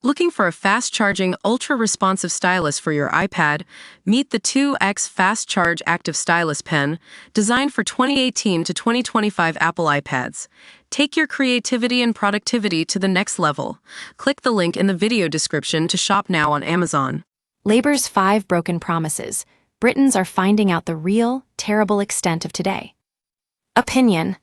Looking for a fast-charging, ultra-responsive stylus for your iPad? Meet the 2X Fast Charge Active Stylus Pen, designed for 2018 to 2025 Apple iPads. Take your creativity and productivity to the next level. Click the link in the video description to shop now on Amazon. Labour's 5 broken promises. Britons are finding out the real, terrible extent of today. Opinion.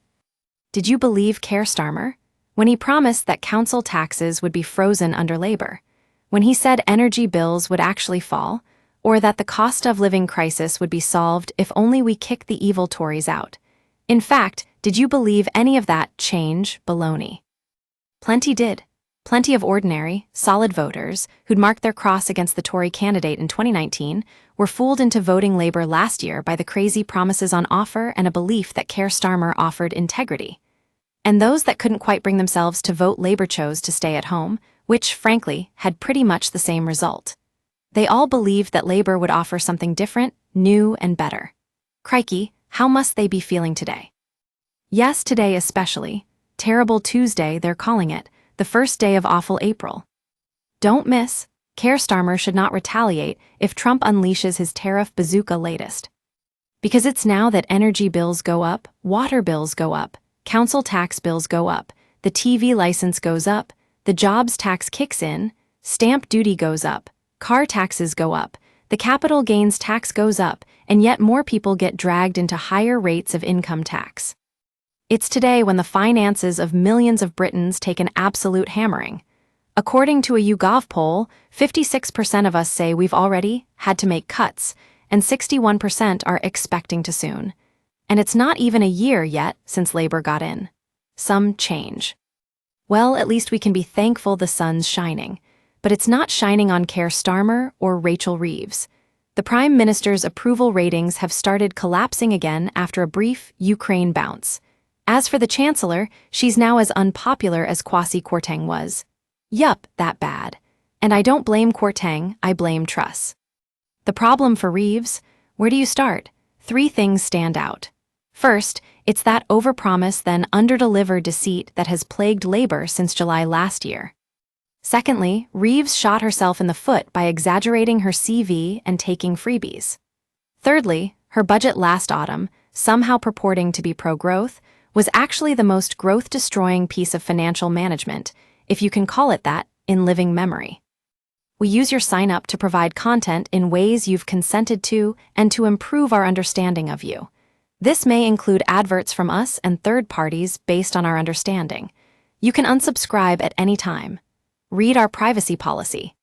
Did you believe Keir Starmer when he promised that council taxes would be frozen under Labour, when he said energy bills would actually fall, or that the cost of living crisis would be solved if only we kicked the evil Tories out? In fact, did you believe any of that change baloney? Plenty did. Plenty of ordinary, solid voters who'd marked their cross against the Tory candidate in 2019 were fooled into voting Labour last year by the crazy promises on offer and a belief that Keir Starmer offered integrity. And those that couldn't quite bring themselves to vote Labour chose to stay at home, which, frankly, had pretty much the same result. They all believed that Labour would offer something different, new, and better. Crikey, how must they be feeling today? Yes, today especially. Terrible Tuesday, they're calling it, the first day of awful April. Don't miss. Keir Starmer should not retaliate if Trump unleashes his tariff bazooka latest. Because it's now that energy bills go up, water bills go up, council tax bills go up, the TV license goes up, the jobs tax kicks in, stamp duty goes up, car taxes go up, the capital gains tax goes up, and yet more people get dragged into higher rates of income tax. It's today when the finances of millions of Britons take an absolute hammering. According to a YouGov poll, 56% of us say we've already had to make cuts, and 61% are expecting to soon. And it's not even a year yet since Labour got in. Some change. Well, at least we can be thankful the sun's shining. But it's not shining on Keir Starmer or Rachel Reeves. The Prime Minister's approval ratings have started collapsing again after a brief Ukraine bounce. As for the Chancellor, she's now as unpopular as Kwasi Kwarteng was. Yup, that bad. And I don't blame Kwarteng, I blame Truss. The problem for Reeves? Where do you start? 3 things stand out. First, it's that overpromise then underdeliver deceit that has plagued Labour since July last year. Secondly, Reeves shot herself in the foot by exaggerating her CV and taking freebies. Thirdly, her budget last autumn, somehow purporting to be pro-growth, was actually the most growth-destroying piece of financial management, if you can call it that, in living memory. We use your sign-up to provide content in ways you've consented to and to improve our understanding of you. This may include adverts from us and third parties based on our understanding. You can unsubscribe at any time. Read our privacy policy.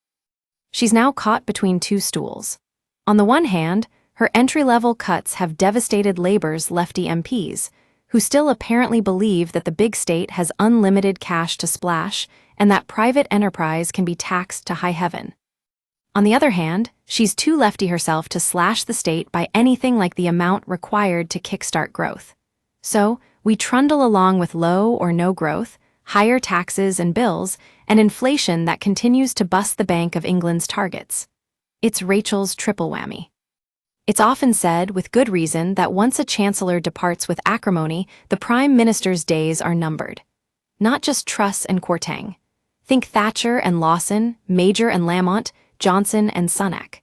She's now caught between 2 stools. On the one hand, her entry-level cuts have devastated Labour's lefty MPs, who still apparently believe that the big state has unlimited cash to splash and that private enterprise can be taxed to high heaven. On the other hand, she's too lefty herself to slash the state by anything like the amount required to kickstart growth. So, we trundle along with low or no growth, higher taxes and bills, and inflation that continues to bust the Bank of England's targets. It's Rachel's triple whammy. It's often said, with good reason, that once a chancellor departs with acrimony, the Prime Minister's days are numbered. Not just Truss and Kwarteng. Think Thatcher and Lawson, Major and Lamont, Johnson and Sunak.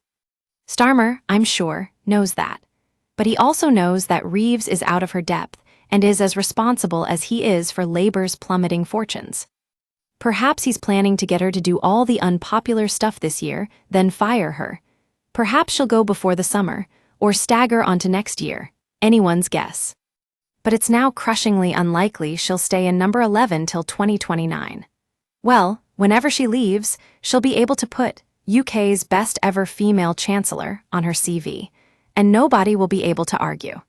Starmer, I'm sure, knows that. But he also knows that Reeves is out of her depth and is as responsible as he is for Labour's plummeting fortunes. Perhaps he's planning to get her to do all the unpopular stuff this year, then fire her. Perhaps she'll go before the summer, or stagger onto next year. Anyone's guess. But it's now crushingly unlikely she'll stay in number 11 till 2029. Well, whenever she leaves, she'll be able to put UK's best ever female chancellor on her CV, and nobody will be able to argue.